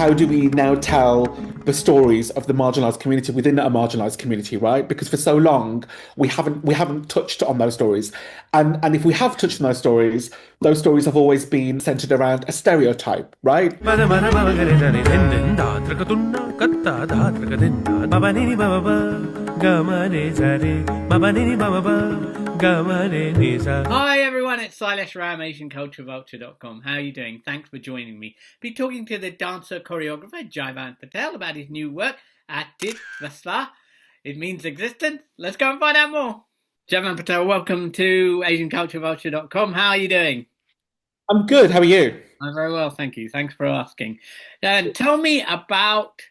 how do we now tell the stories of the marginalized community within a marginalized community, right? Because for so long we haven't touched on those stories. And if we have touched on those stories have always been centered around a stereotype, right? Hi everyone, it's Sailesh Ram, AsianCultureVulture.com. How are you doing? Thanks for joining me. Be talking to the dancer choreographer Jaivant Patel about his new work, Astitva. It means existence. Let's go and find out more. Jaivant Patel, welcome to AsianCultureVulture.com. How are you doing? I'm good. How are you? I'm very well, thank you. Thanks for asking. Tell me about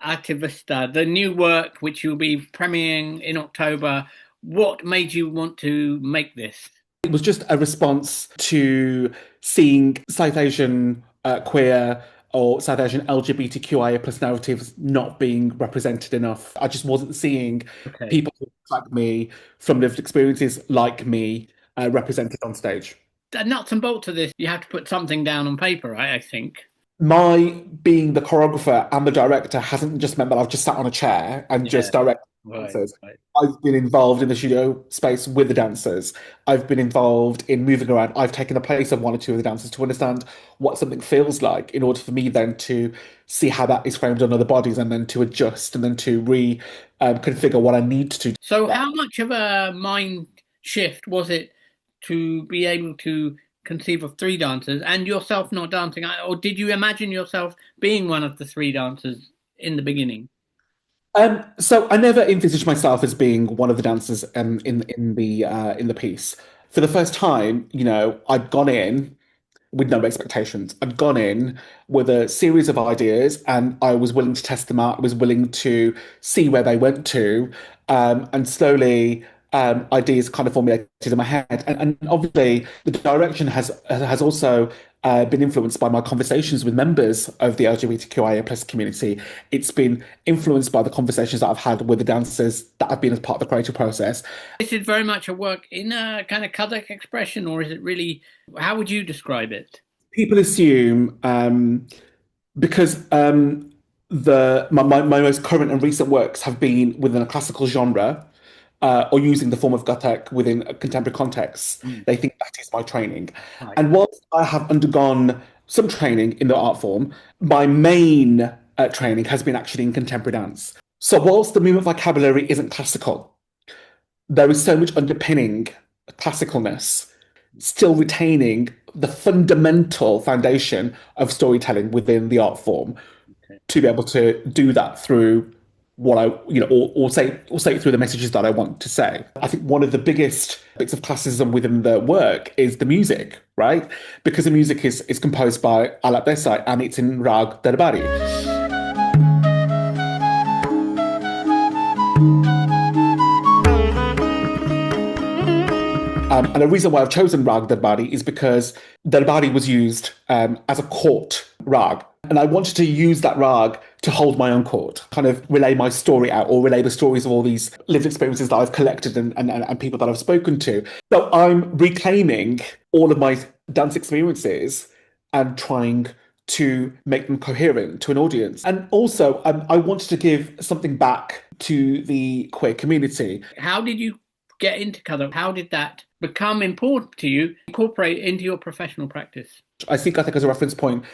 Astitva, the new work which you'll be premiering in October. What made you want to make this? It was just a response to seeing South Asian queer or South Asian LGBTQIA plus narratives not being represented enough. I just wasn't seeing people like me from lived experiences like me represented on stage. The nuts and bolts of this, you have to put something down on paper, right? I think. My being the choreographer and the director hasn't just meant that I've just sat on a chair and just directed dancers. Right. I've been involved in the studio space with the dancers. I've been involved in moving around. I've taken the place of one or two of the dancers to understand what something feels like in order for me then to see how that is framed on other bodies and then to adjust and then to configure what I need to do. So how much of a mind shift was it to be able to conceive of three dancers and yourself not dancing? Or did you imagine yourself being one of the three dancers in the beginning? So I never envisaged myself as being one of the dancers in the piece. For the first time, I'd gone in with no expectations. I'd gone in with a series of ideas and I was willing to test them out. I was willing to see where they went to. And slowly ideas kind of formulated in my head. And obviously the direction has also been influenced by my conversations with members of the LGBTQIA plus community. It's been influenced by the conversations that I've had with the dancers that have been as part of the creative process. This is very much a work in a kind of Kathak expression, or is it really, how would you describe it? People assume because my most current and recent works have been within a classical genre, or using the form of Kathak within a contemporary context. They think that is my training. Right. And whilst I have undergone some training in the art form, my main training has been actually in contemporary dance. So whilst the movement vocabulary isn't classical, there is so much underpinning classicalness, still retaining the fundamental foundation of storytelling within the art form to be able to do that through what I, or say it through the messages that I want to say. I think one of the biggest bits of classism within the work is the music, right? Because the music is composed by Alap Desai and it's in Rag Darbari. And the reason why I've chosen Rag Darbari is because Darbari was used as a court rag. And I wanted to use that rag to hold my own court, kind of relay my story out or relay the stories of all these lived experiences that I've collected and people that I've spoken to. So I'm reclaiming all of my dance experiences and trying to make them coherent to an audience. And also, I wanted to give something back to the queer community. How did you get into Kathak? How did that become important to you, incorporate into your professional practice? I see Kathak as a reference point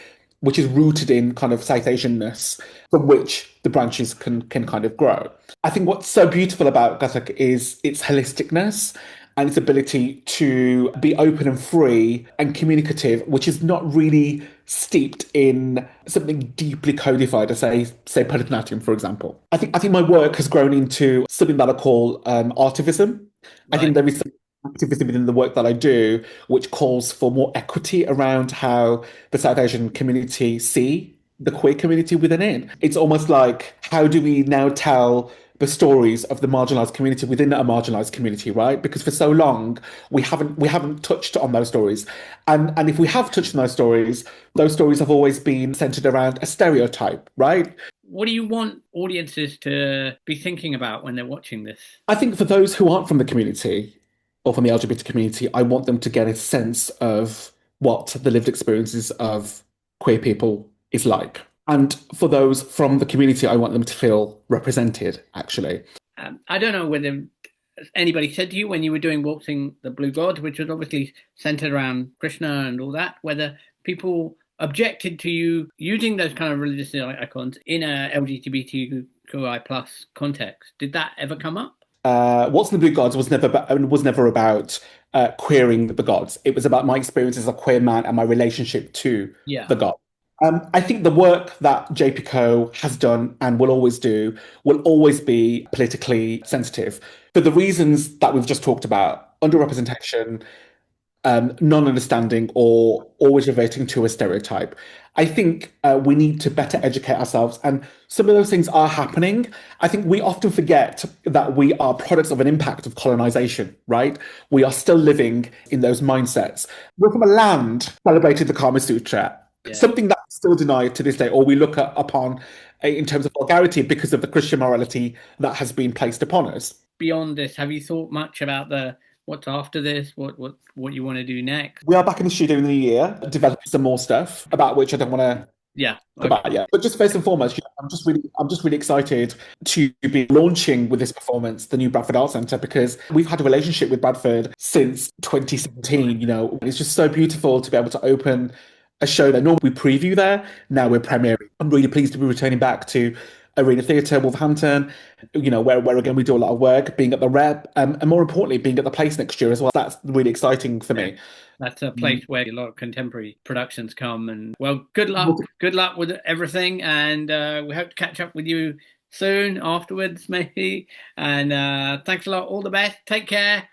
which is rooted in kind of South Asianness, from which the branches can kind of grow. I think what's so beautiful about Kathak is its holisticness and its ability to be open and free and communicative, which is not really steeped in something deeply codified, as say Bharatanatyam, for example. I think my work has grown into something that I call artivism. Right. I think there is some activism within the work that I do, which calls for more equity around how the South Asian community see the queer community within it. It's almost like, how do we now tell the stories of the marginalized community within a marginalized community, right? Because for so long we haven't touched on those stories. And if we have touched on those stories have always been centered around a stereotype, right? What do you want audiences to be thinking about when they're watching this? I think for those who aren't from the community, or from the LGBT community, I want them to get a sense of what the lived experiences of queer people is like. And for those from the community, I want them to feel represented, actually. I don't know whether anybody said to you when you were doing Waltzing the Blue God, which was obviously centered around Krishna and all that, whether people objected to you using those kind of religious icons in a LGBTQI plus context. Did that ever come up? What's in the Blue Gods was never about queering the gods. It was about my experience as a queer man and my relationship to Yeah. the god. I think the work that JPCO has done and will always do will always be politically sensitive for the reasons that we've just talked about: underrepresentation, non-understanding, or always reverting to a stereotype. I think we need to better educate ourselves, and some of those things are happening. I think we often forget that we are products of an impact of colonization, right? We are still living in those mindsets. We're from a land celebrated the Kama Sutra, Yeah. something that's still denied to this day, or we look upon in terms of vulgarity because of the Christian morality that has been placed upon us. Beyond this, have you thought much about the what's after this? What you want to do next? We are back in the studio in the new year, developing some more stuff about which I don't want to Yeah. talk about yet. But just first and foremost, I'm just really excited to be launching with this performance the new Bradford Arts Centre, because we've had a relationship with Bradford since 2017. You know, it's just so beautiful to be able to open a show that normally we preview there. Now we're premiering. I'm really pleased to be returning back to Arena Theatre, Wolverhampton, you know, where again we do a lot of work, being at the Rep, and more importantly, being at the Place next year as well. That's really exciting for me. That's a place where a lot of contemporary productions come. And well, good luck. Good luck with everything. And we hope to catch up with you soon afterwards, maybe. And thanks a lot. All the best. Take care.